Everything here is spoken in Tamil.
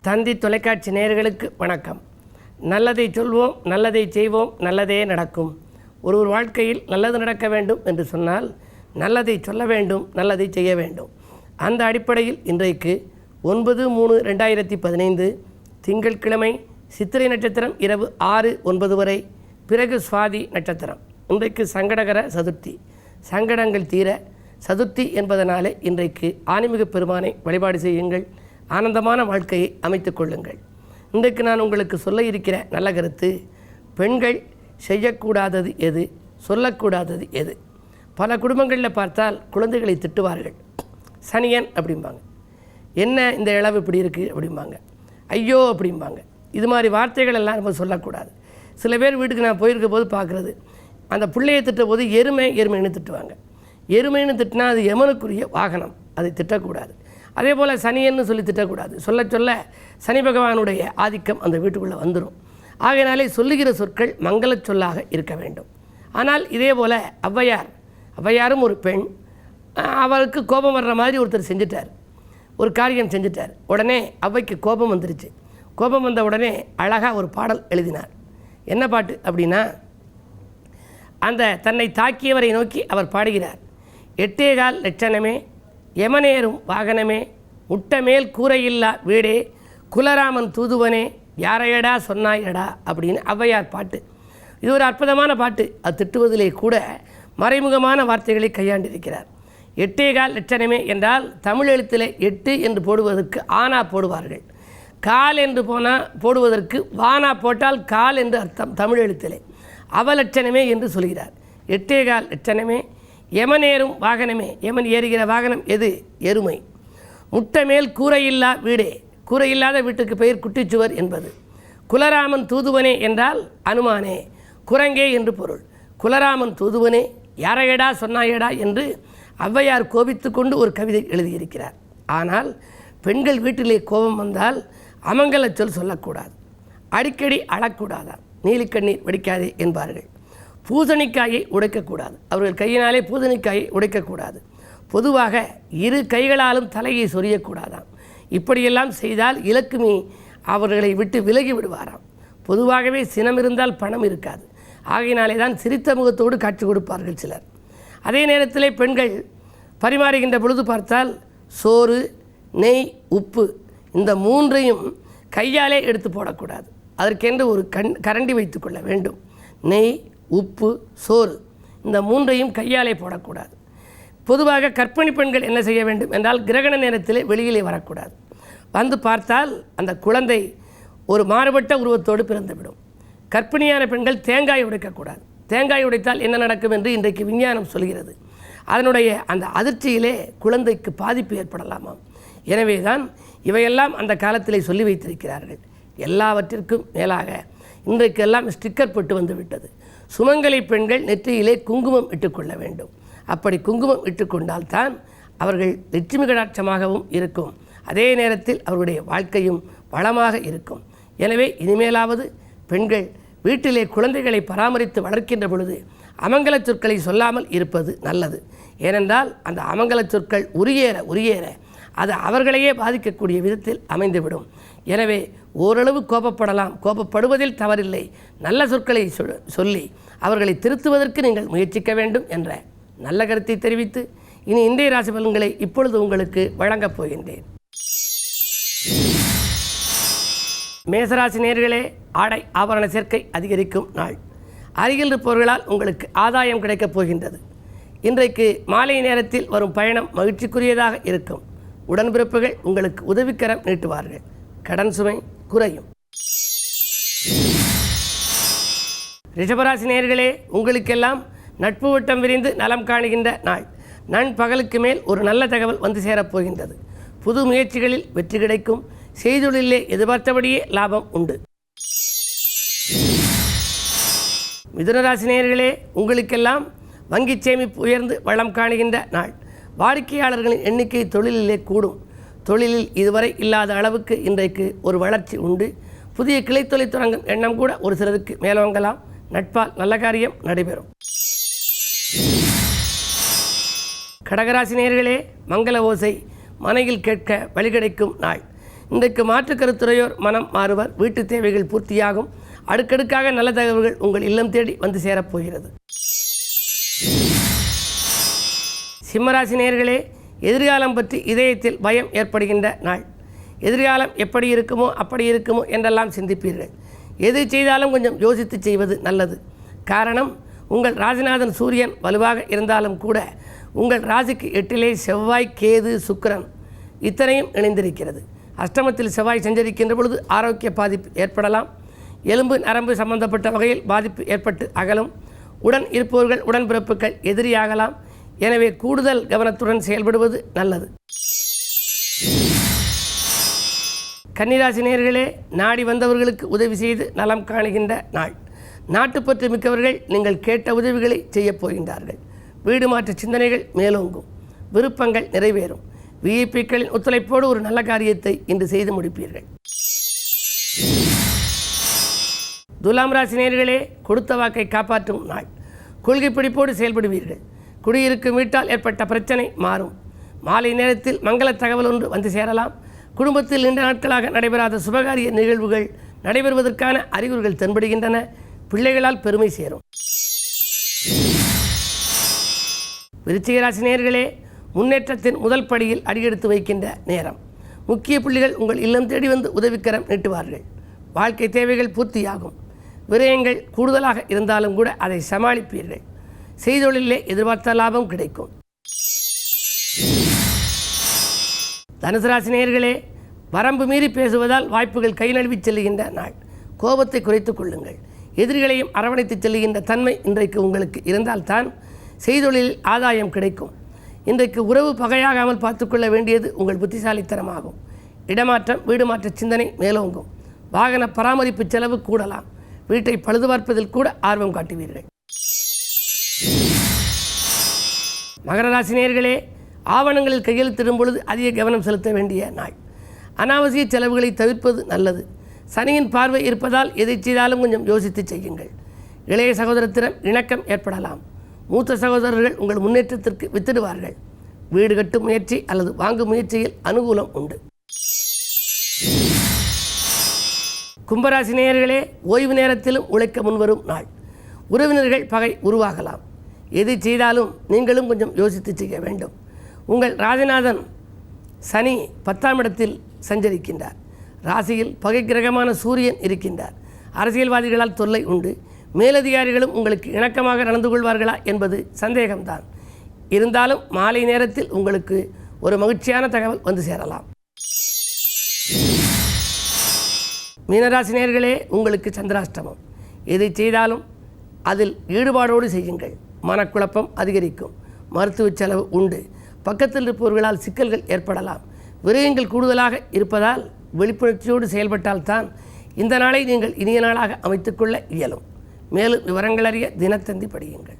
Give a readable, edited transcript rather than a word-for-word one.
தந்தி தொலைக்காட்சி நேயர்களுக்கு வணக்கம். நல்லதை சொல்வோம், நல்லதை செய்வோம், நல்லதே நடக்கும். ஒரு வாழ்க்கையில் நல்லது நடக்க வேண்டும் என்று சொன்னால் நல்லதை சொல்ல வேண்டும், நல்லதை செய்ய வேண்டும். அந்த அடிப்படையில் இன்றைக்கு 9/3/2015 திங்கட்கிழமை சித்திரை நட்சத்திரம் இரவு 6-9 வரை, பிறகு சுவாதி நட்சத்திரம். இன்றைக்கு சங்கடகர சதுர்த்தி. சங்கடங்கள் தீர சதுர்த்தி என்பதனாலே இன்றைக்கு ஆன்மீக பெருமானை வழிபாடு செய்யுங்கள். ஆனந்தமான வாழ்க்கையை அமைத்துக் கொள்ளுங்கள். இன்றைக்கு நான் உங்களுக்கு சொல்ல இருக்கிற நல்ல கருத்து, பெண்கள் செய்யக்கூடாதது எது, சொல்லக்கூடாதது எது. பல குடும்பங்களில் பார்த்தால் குழந்தைகளை திட்டுவார்கள். சனியன் அப்படிம்பாங்க, என்ன இந்த இளவு இப்படி இருக்குது அப்படிம்பாங்க, ஐயோ அப்படிம்பாங்க. இது மாதிரி வார்த்தைகள் எல்லாம் நம்ம சொல்லக்கூடாது. சில பேர் வீட்டுக்கு நான் போயிருக்க போது பார்க்குறது, அந்த பிள்ளையை திட்ட போது எருமைன்னு திட்டுவாங்க. எருமைன்னு திட்டினா அது யமனுக்குரிய வாகனம், அதை திட்டக்கூடாது. அதே போல் சனியன்னு சொல்லி திட்டக்கூடாது. சொல்ல சொல்ல சனி பகவானுடைய ஆதிக்கம் அந்த வீட்டுக்குள்ளே வந்துடும். ஆகையினாலே சொல்லுகிற சொற்கள் மங்கள சொல்லாக இருக்க வேண்டும். ஆனால் இதே போல் ஔவையாரும் ஒரு பெண், அவருக்கு கோபம் வர்ற மாதிரி ஒருத்தர் செஞ்சிட்டார், ஒரு காரியம் செஞ்சிட்டார். உடனே ஔவைக்கு கோபம் வந்துருச்சு. கோபம் வந்த உடனே அழகாக ஒரு பாடல் எழுதினார். என்ன பாட்டு அப்படின்னா, அந்த தன்னை தாக்கியவரை நோக்கி அவர் பாடுகிறார். 8.25 லட்சணமே, யமனேறும் வாகனமே, முட்டமேல் கூரையில்லா வீடே, குலராமன் தூதுவனே, யாரையடா சொன்னாயடா அப்படின்னு ஔவையார் பாட்டு. இது ஒரு அற்புதமான பாட்டு. அது திட்டுவதிலே கூட மறைமுகமான வார்த்தைகளை கையாண்டிருக்கிறார். 8.25 லட்சணமே என்றால் தமிழ் எழுத்திலே 8 என்று போடுவதற்கு ஆனா போடுவார்கள். கால் என்று போடுவதற்கு வானா போட்டால் கால் என்று அர்த்தம் தமிழ் எழுத்திலே. அவலட்சணமே என்று சொல்கிறார். 8.25 லட்சணமே, யமனேறும் வாகனமே, யமன் ஏறுகிற வாகனம் எது? எருமை. முட்டமேல் கூரையில்லா வீடே, கூரையில்லாத வீட்டுக்கு பெயர் குட்டிச்சுவர் என்பது. குலராமன் தூதுவனே என்றால் அனுமானே, குரங்கே என்று பொருள். குலராமன் தூதுவனே, யாரையடா சொன்னாயடா என்று ஔவையார் கோபித்து கொண்டு ஒரு கவிதை எழுதியிருக்கிறார். ஆனால் பெண்கள் வீட்டிலே கோபம் வந்தால் அமங்கல சொல் சொல்லக்கூடாது, அடிக்கடி அழக்கூடாதான், நீலிக்கண்ணீர் வடிக்காதே என்பார்கள். பூசணிக்காயை உடைக்கக்கூடாது, அவர்கள் கையினாலே பூசணிக்காயை உடைக்கக்கூடாது. பொதுவாக இரு கைகளாலும் தலையை சொரியக்கூடாதாம். இப்படியெல்லாம் செய்தால் இலக்குமி அவர்களை விட்டு விலகி விடுவாராம். பொதுவாகவே சினம் இருந்தால் பணம் இருக்காது. ஆகையினாலே தான் சிரித்த முகத்தோடு காட்சி கொடுப்பார்கள் சிலர். அதே நேரத்திலே பெண்கள் பரிமாறுகின்ற பொழுது பார்த்தால் சோறு, நெய், உப்பு இந்த மூன்றையும் கையாலே எடுத்து போடக்கூடாது. அதற்கென்று ஒரு கரண்டி வைத்து கொள்ள வேண்டும். நெய், உப்பு, சோறு இந்த மூன்றையும் கையாலே போடக்கூடாது. பொதுவாக கர்ப்பிணி பெண்கள் என்ன செய்ய வேண்டும் என்றால் கிரகண நேரத்திலே வெளியிலே வரக்கூடாது. வந்து பார்த்தால் அந்த குழந்தை ஒரு மாறுபட்ட உருவத்தோடு பிறந்துவிடும். கர்ப்பிணியான பெண்கள் தேங்காய் உடைக்கக்கூடாது. தேங்காய் உடைத்தால் என்ன நடக்கும் என்று இன்றைக்கு விஞ்ஞானம் சொல்கிறது. அதனுடைய அந்த அதிர்ச்சியிலே குழந்தைக்கு பாதிப்பு ஏற்படலாமாம். எனவே தான் இவையெல்லாம் அந்த காலத்திலே சொல்லி வைத்திருக்கிறார்கள். எல்லாவற்றிற்கும் மேலாக இன்றைக்கெல்லாம் ஸ்டிக்கர் போட்டு வந்து விட்டது. சுமங்கலி பெண்கள் நெற்றியிலே குங்குமம் இட்டுக்கொள்ள வேண்டும். அப்படி குங்குமம் இட்டுக்கொண்டால்தான் அவர்கள் லட்சுமி கடாட்சமாகவும் இருக்கும். அதே நேரத்தில் அவருடைய வாழ்க்கையும் வளமாக இருக்கும். எனவே இனிமேலாவது பெண்கள் வீட்டிலே குழந்தைகளை பராமரித்து வளர்க்கின்ற பொழுது அமங்கல சொற்களை சொல்லாமல் இருப்பது நல்லது. ஏனென்றால் அந்த அமங்கல சொற்கள் உரியேற அது அவர்களையே பாதிக்கக்கூடிய விதத்தில் அமைந்துவிடும். எனவே ஓரளவு கோபப்படலாம், கோபப்படுவதில் தவறில்லை. நல்ல சொற்களை சொல்லி அவர்களை திருத்துவதற்கு நீங்கள் முயற்சிக்க வேண்டும் என்ற நல்ல கருத்தை தெரிவித்து இனி இன்றைய ராசி பலன்களை இப்பொழுது உங்களுக்கு வழங்கப் போகின்றேன். மேசராசி நேயர்களே, ஆடை ஆபரண சேர்க்கை அதிகரிக்கும் நாள். அருகில் இருப்பவர்களால் உங்களுக்கு ஆதாயம் கிடைக்கப் போகின்றது. இன்றைக்கு மாலை நேரத்தில் வரும் பயணம் மகிழ்ச்சிக்குரியதாக இருக்கும். உடன்பிறப்புகள் உங்களுக்கு உதவிக்கரம் நீட்டுவார்கள். கடன் சுமை குறையும். ரிஷபராசி நேயர்களே, உங்களுக்கெல்லாம் நட்பு வட்டம் விரிந்து நலம் காணுகின்ற நாள். நண்பகலுக்கு மேல் ஒரு நல்ல தகவல் வந்து சேரப்போகின்றது. புது முயற்சிகளில் வெற்றி கிடைக்கும். செய்தொழிலே எதிர்பார்த்தபடியே லாபம் உண்டு. மிதுனராசி நேயர்களே, உங்களுக்கெல்லாம் வங்கி சேமிப்பு உயர்ந்து வளம் காணுகின்ற நாள். வாடிக்கையாளர்களின் எண்ணிக்கை தொழிலிலே கூடும். தொழிலில் இதுவரை இல்லாத அளவுக்கு இன்றைக்கு ஒரு வளர்ச்சி உண்டு. புதிய கிளைத்தொலை தொடங்கும் எண்ணம் கூட ஒரு சிலருக்கு மேலோங்கலாம். நட்பால் நல்ல காரியம் நடைபெறும். கடகராசி நேயர்களே, மங்கள ஓசை மனையில் கேட்க வழி கிடைக்கும் நாள். இன்றைக்கு மாற்று கருத்துரையோர் மனம் மாறுவர். வீட்டு தேவைகள் பூர்த்தியாகும். அடுக்கடுக்காக நல்ல தகவல்கள் உங்கள் இல்லம் தேடி வந்து சேரப்போகிறது. சிம்மராசி நேயர்களே, எதிர்காலம் பற்றி இதயத்தில் பயம் ஏற்படுகின்ற நாள். எதிர்காலம் எப்படி இருக்குமோ அப்படி இருக்குமோ என்றெல்லாம் சிந்திப்பீர்கள். எது செய்தாலும் கொஞ்சம் யோசித்து செய்வது நல்லது. காரணம், உங்கள் ராசிநாதன் சூரியன் வலுவாக இருந்தாலும் கூட உங்கள் ராசிக்கு 8லே செவ்வாய், கேது, சுக்கிரன் இத்தனையும் இணைந்திருக்கிறது. அஷ்டமத்தில் செவ்வாய் சஞ்சரிக்கின்ற பொழுது ஆரோக்கிய பாதிப்பு ஏற்படலாம். எலும்பு நரம்பு சம்பந்தப்பட்ட வகையில் பாதிப்பு ஏற்பட்டு அகலும். உடன் இருப்பவர்கள் உடன்பிறப்புகள் எதிரியாகலாம். எனவே கூடுதல் கவனத்துடன் செயல்படுவது நல்லது. கன்னிராசி நேயர்களே, நாடி வந்தவர்களுக்கு உதவி செய்து நலம் காணுகின்ற நாள். நாட்டுப்பற்று மிக்கவர்கள் நீங்கள் கேட்ட உதவிகளை செய்யப் போகின்றார்கள். வீடு மாற்ற சிந்தனைகள் மேலோங்கும். விருப்பங்கள் நிறைவேறும். விஐபிக்களின் ஒத்துழைப்போடு ஒரு நல்ல காரியத்தை இன்று செய்து முடிப்பீர்கள். துலாம் ராசி நேயர்களே, கொடுத்த வாக்கை காப்பாற்றும் நாள். கொள்கை பிடிப்போடு செயல்படுவீர்கள். குடியிருக்கும் வீட்டால் ஏற்பட்ட பிரச்சனை மாறும். மாலை நேரத்தில் மங்கள தகவல் ஒன்று வந்து சேரலாம். குடும்பத்தில் நீண்ட நாட்களாக நடைபெறாத சுபகாரிய நிகழ்வுகள் நடைபெறுவதற்கான அறிகுறிகள் தென்படுகின்றன. பிள்ளைகளால் பெருமை சேரும். விருச்சிக ராசி நேயர்களே, முன்னேற்றத்தின் முதல் படியில் அடியெடுத்து வைக்கின்ற நேரம். முக்கிய புள்ளிகள் உங்கள் இல்லம் தேடி வந்து உதவிக்கரம் நீட்டுவார்கள். வாழ்க்கை தேவைகள் பூர்த்தியாகும். விரயங்கள் கூடுதலாக இருந்தாலும் கூட அதை சமாளிப்பீர்கள். செய்தொழிலே எதிர்பார்த்த லாபம் கிடைக்கும். தனுசு ராசி நேயர்களே, வரம்பு மீறி பேசுவதால் வாய்ப்புகள் கை நழுவி செல்லுகின்ற நாள். கோபத்தை குறைத்துக் கொள்ளுங்கள். எதிரிகளையும் அரவணைத்து செல்லுகின்ற தன்மை இன்றைக்கு உங்களுக்கு இருந்தால்தான் செய்தொழிலில் ஆதாயம் கிடைக்கும். இன்றைக்கு உறவு பகையாகாமல் பார்த்துக்கொள்ள வேண்டியது உங்கள் புத்திசாலித்தனமாகும். இடமாற்றம், வீடு மாற்ற சிந்தனை மேலோங்கும். வாகன பராமரிப்பு செலவு கூடலாம். வீட்டை பழுது பார்ப்பதில் கூட ஆர்வம் காட்டுவீர்கள். மகர ராசி நேயர்களே, ஆவணங்களில் கையெழுத்திடும் பொழுது அதிக கவனம் செலுத்த வேண்டிய நாள். அனாவசிய செலவுகளை தவிர்ப்பது நல்லது. சனியின் பார்வை இருப்பதால் எதை செய்தாலும் கொஞ்சம் யோசித்து செய்யுங்கள். இளைய சகோதரத்திடம் இணக்கம் ஏற்படலாம். மூத்த சகோதரர்கள் உங்கள் முன்னேற்றத்திற்கு வித்திடுவார்கள். வீடு கட்டும் முயற்சி அல்லது வாங்கும் முயற்சியில் அனுகூலம் உண்டு. கும்பராசி நேயர்களே, ஓய்வு நேரத்திலும் உழைக்க முன்வரும் நாள். உறவினர்கள் பகை உருவாகலாம். எதை செய்தாலும் நீங்களும் கொஞ்சம் யோசித்து செய்ய வேண்டும். உங்கள் ராசிநாதன் சனி 10ஆம் இடத்தில் சஞ்சரிக்கின்றார். ராசியில் பகை கிரகமான சூரியன் இருக்கின்றார். அரசியல்வாதிகளால் தொல்லை உண்டு. மேலதிகாரிகளும் உங்களுக்கு இணக்கமாக நடந்து கொள்வார்களா என்பது சந்தேகம்தான். இருந்தாலும் மாலை நேரத்தில் உங்களுக்கு ஒரு மகிழ்ச்சியான தகவல் வந்து சேரலாம். மீனராசி நேயர்களே, உங்களுக்கு சந்திராஷ்டமம். எதை செய்தாலும் அதில் ஈடுபாடோடு செய்யுங்கள். மனக்குழப்பம் அதிகரிக்கும். மருத்துவ செலவு உண்டு. பக்கத்தில் இருப்பவர்களால் சிக்கல்கள் ஏற்படலாம். விரயங்கள் கூடுதலாக இருப்பதால் விழிப்புணர்ச்சியோடு செயல்பட்டால்தான் இந்த நாளை நீங்கள் இனிய நாளாக அமைத்துக்கொள்ள இயலும். மேலும் விவரங்கள் அறிய தினத்தந்தி படியுங்கள்.